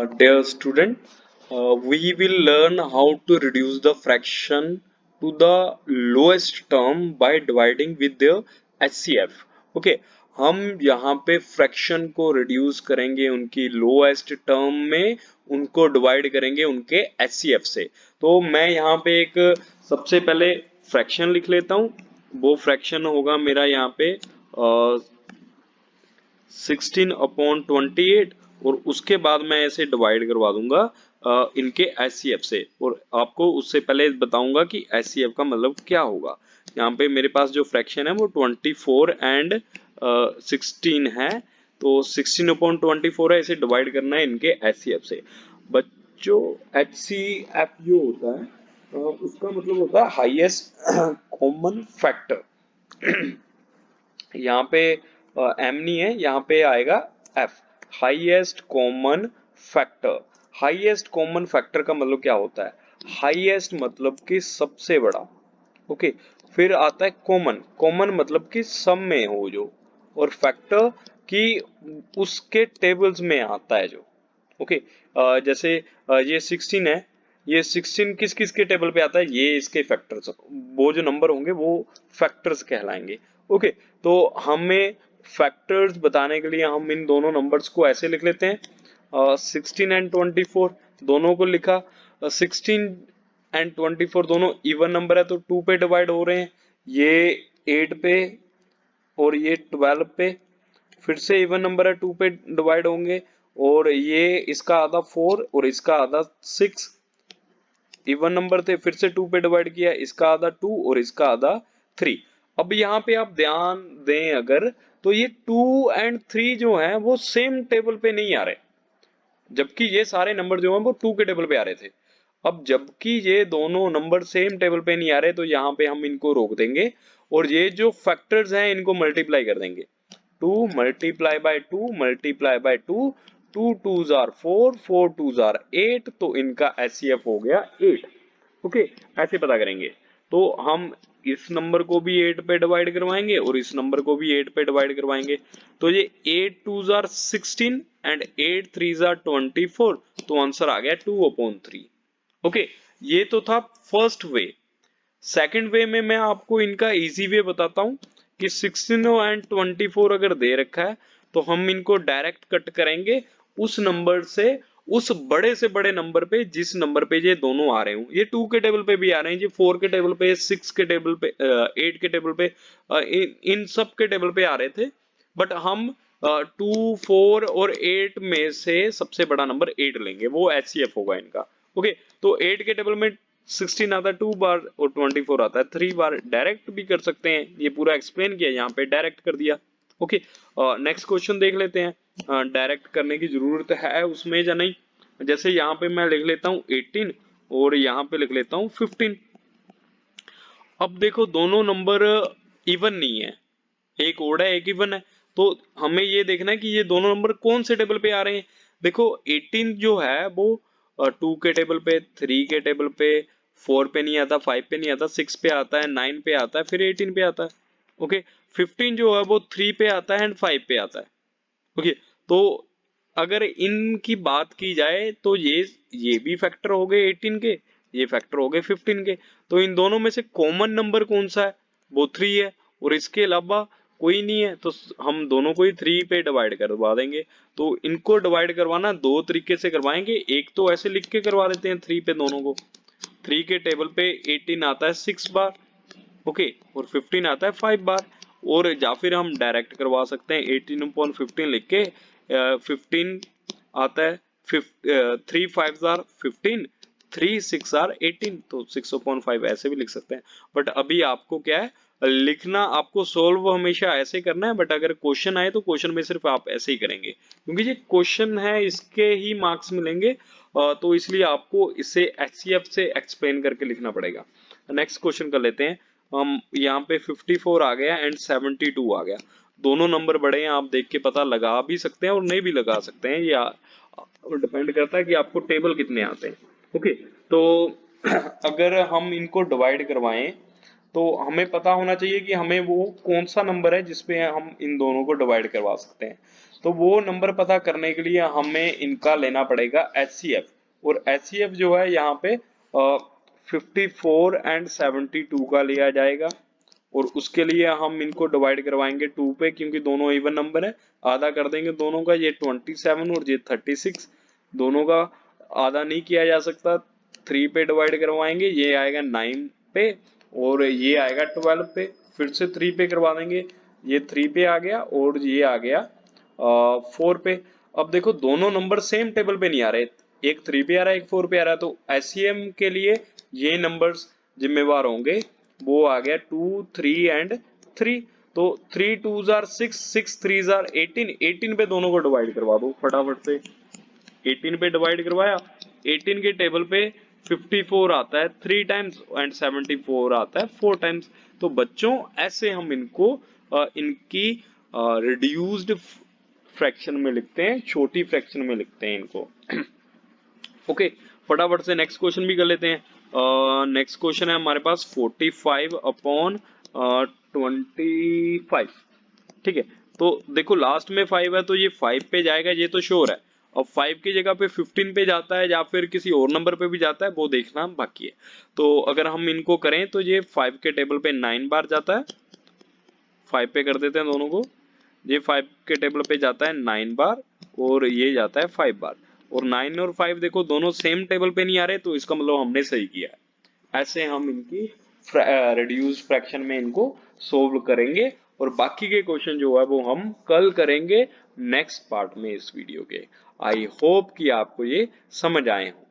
Dear student, we will learn how to reduce the fraction to the lowest term by dividing with their HCF. Okay, हम यहाँ पे fraction को reduce करेंगे उनकी lowest term में, उनको डिवाइड करेंगे उनके HCF से। तो मैं यहाँ पे एक सबसे पहले फ्रैक्शन लिख लेता हूँ। वो फ्रैक्शन होगा मेरा यहाँ पे 16/28 और उसके बाद मैं ऐसे डिवाइड करवा दूंगा इनके HCF से, और आपको उससे पहले बताऊंगा कि HCF का मतलब क्या होगा। यहाँ पे मेरे पास जो फ्रैक्शन है वो 24 एंड 16 है, तो 16/24 है, इसे डिवाइड करना है इनके HCF से। बच्चों HCF जो होता है उसका मतलब होता है हाईएस्ट कॉमन फैक्टर। यहाँ पे एम नहीं है, यहाँ पे आएगा F, highest common factor. Highest common factor का मतलब क्या होता है? हाईएस्ट मतलब कि सबसे बड़ा, ओके। फिर आता है कॉमन, कॉमन मतलब कि सब में हो जो, और फैक्टर कि उसके टेबल्स में आता है जो, ओके। जैसे ये 16 है, ये 16 किस किस के टेबल पे आता है? ये इसके फैक्टर्स, वो जो नंबर होंगे वो फैक्टर्स कहलाएंगे, ओके। तो हमें फैक्टर्स बताने के लिए हम इन दोनों नंबर्स को ऐसे लिख लेते हैं, 16 एंड 24 दोनों को लिखा। 16 एंड 24 दोनों इवन नंबर है तो 2 पे डिवाइड हो रहे हैं, ये 8 पे और ये 12 पे। फिर से इवन नंबर है, 2 पे डिवाइड होंगे, और ये इसका आधा 4 और इसका आधा 6। इवन नंबर थे, फिर से 2 पे डिवाइड किया, इसका आधा 2 और इसका आधा 3। अब यहाँ पे आप ध्यान दें अगर, तो ये 2 एंड 3 जो है वो सेम टेबल पे नहीं आ रहे, जबकि ये सारे नंबर जो हैं वो 2 के टेबल पे आ रहे थे। अब जबकि ये दोनों नंबर सेम टेबल पे नहीं आ रहे, तो यहाँ पे हम इनको रोक देंगे और ये जो फैक्टर्स हैं इनको मल्टीप्लाई कर देंगे। 2 multiply by 2 multiply by 2, 2 2s are 4, 4 2s are 8, तो इनका HCF हो गया 8, ओके। ऐसे पता करेंगे, तो हम इस नंबर को भी 8 पे डिवाइड करवाएंगे और इस नंबर को भी 8 पे डिवाइड करवाएंगे, तो ये 8 2s are 16 and 8 3s are 24, तो आंसर आ गया 2/3, ओके। ये तो था फर्स्ट वे। सेकंड वे में मैं आपको इनका इजी वे बताता हूं कि 16 एंड 24 अगर दे रखा है तो हम इनको डायरेक्ट कट करेंगे उस नंबर से, उस बड़े से बड़े नंबर पे जिस नंबर पे ये दोनों आ रहे हो। ये 2 के टेबल पे भी आ रहे हैं, ये 4 के टेबल पे, 6 के टेबल पे, 8 के टेबल पे, इन सब के टेबल पे आ रहे थे, बट हम 2 4 और 8 में से सबसे बड़ा नंबर 8 लेंगे, वो HCF होगा इनका, ओके। तो 8 के टेबल में 16 आता है 2 बार और 24 आता है 3 बार। डायरेक्ट भी कर सकते हैं, ये पूरा एक्सप्लेन किया, यहाँ पे डायरेक्ट कर दिया, ओके। नेक्स्ट क्वेश्चन देख लेते हैं, डायरेक्ट करने की जरूरत है उसमें या नहीं। जैसे यहाँ पे मैं लिख लेता हूँ 18 और यहाँ पे लिख लेता हूँ 15। अब देखो दोनों नंबर इवन नहीं है, एक ओड है एक इवन है, तो हमें ये देखना है कि ये दोनों नंबर कौन से टेबल पे आ रहे हैं। देखो 18 जो है वो 2 के टेबल पे, 3 के टेबल पे, 4 पे नहीं आता, 5 पे नहीं आता, 6 पे आता है, 9 पे आता है, फिर 18 पे आता है, ओके। 15 जो है वो 3 पे आता है एंड 5 पे आता है, ओके। तो अगर इनकी बात की जाए तो ये भी फैक्टर हो गए 18 के, ये फैक्टर हो गए 15 के, तो इन दोनों में से कॉमन नंबर कौन सा है? वो 3 है, और इसके अलावा कोई नहीं है, तो हम दोनों को ही 3 पे डिवाइड करवा देंगे। तो इनको डिवाइड करवाना दो तरीके से करवाएंगे, एक तो ऐसे लिख के करवा देते हैं 3 पे दोनों को, 3 के टेबल पे 18 आता है 6 बार, ओके, और 15 आता है 5 बार, और या फिर हम डायरेक्ट करवा सकते हैं 18/15 लिख के, 15 आता है 3 5s आर 15, 3 6 आर 18, तो 6/5 ऐसे भी लिख सकते हैं। बट अभी आपको क्या है लिखना, आपको सोल्व हमेशा ऐसे करना है, बट अगर क्वेश्चन आए तो क्वेश्चन में सिर्फ आप ऐसे ही करेंगे, क्योंकि ये क्वेश्चन है इसके ही मार्क्स मिलेंगे, तो इसलिए आपको इसे HCF से एक्सप्लेन करके लिखना पड़ेगा। नेक्स्ट क्वेश्चन कर लेते हैं हम। यहाँ पे 54 आ गया एंड 72 आ गया, दोनों नंबर बड़े हैं, आप देख के पता लगा भी सकते हैं और नहीं भी लगा सकते हैं, या डिपेंड करता है कि आपको टेबल कितने आते हैं, ओके। तो अगर हम इनको डिवाइड करवाएं तो हमें पता होना चाहिए कि हमें वो कौन सा नंबर है जिसपे हम इन दोनों को डिवाइड करवा सकते हैं। तो वो नंबर पता करने के लिए हमें इनका लेना पड़ेगा HCF, और HCF जो है यहाँ पे 54 एंड 72 का लिया जाएगा, और उसके लिए हम इनको डिवाइड करवाएंगे 2 पे, क्योंकि दोनों इवन नंबर है, आधा कर देंगे दोनों का, ये 27 और ये 36, दोनों का आधा नहीं किया जा सकता, 3 पे डिवाइड करवाएंगे, ये आएगा 9 पे और ये आएगा 12 पे, फिर से 3 पे करवा देंगे, ये 3 पे आ गया और ये आ गया 4 पे। अब देखो दोनों नंबर सेम टेबल पे नहीं आ रहे, एक 3 पे आ रहा है एक 4 पे आ रहा है, तो SCM के लिए ये नंबर्स जिम्मेवार होंगे, वो आ गया 2 3 एंड 3। तो 3 2s are 6 6 3s are 18, 18 पे दोनों को डिवाइड करवा दो फटाफट से। 18 पे डिवाइड करवाया, 18 के टेबल पे 54 आता है 3 टाइम्स एंड 74 आता है 4 टाइम्स। तो बच्चों ऐसे हम इनको इनकी रिड्यूस्ड फ्रैक्शन में लिखते हैं, छोटी फ्रैक्शन में लिखते हैं इनको। ओके, फटाफट से नेक्स्ट क्वेश्चन भी कर लेते हैं। नेक्स्ट क्वेश्चन है हमारे पास 45 अपॉन 25। ठीक है, तो देखो लास्ट में 5 है तो ये 5 पे जाएगा, ये तो श्योर है। अब 5 की जगह पे 15 पे जाता है या फिर किसी और नंबर पे भी जाता है, वो देखना बाकी है। तो अगर हम इनको करें तो ये 5 के टेबल पे 9 बार जाता है, 5 पे कर देते हैं दोनों को, ये 5 के टेबल पे जाता है 9 बार और ये जाता है 5 बार, और 9 और 5 देखो दोनों सेम टेबल पे नहीं आ रहे, तो इसका मतलब हमने सही किया है। ऐसे हम इनकी रिड्यूस फ्रैक्शन में इनको सोल्व करेंगे, और बाकी के क्वेश्चन जो है वो हम कल करेंगे नेक्स्ट पार्ट में इस वीडियो के। आई होप कि आपको ये समझ आए हों।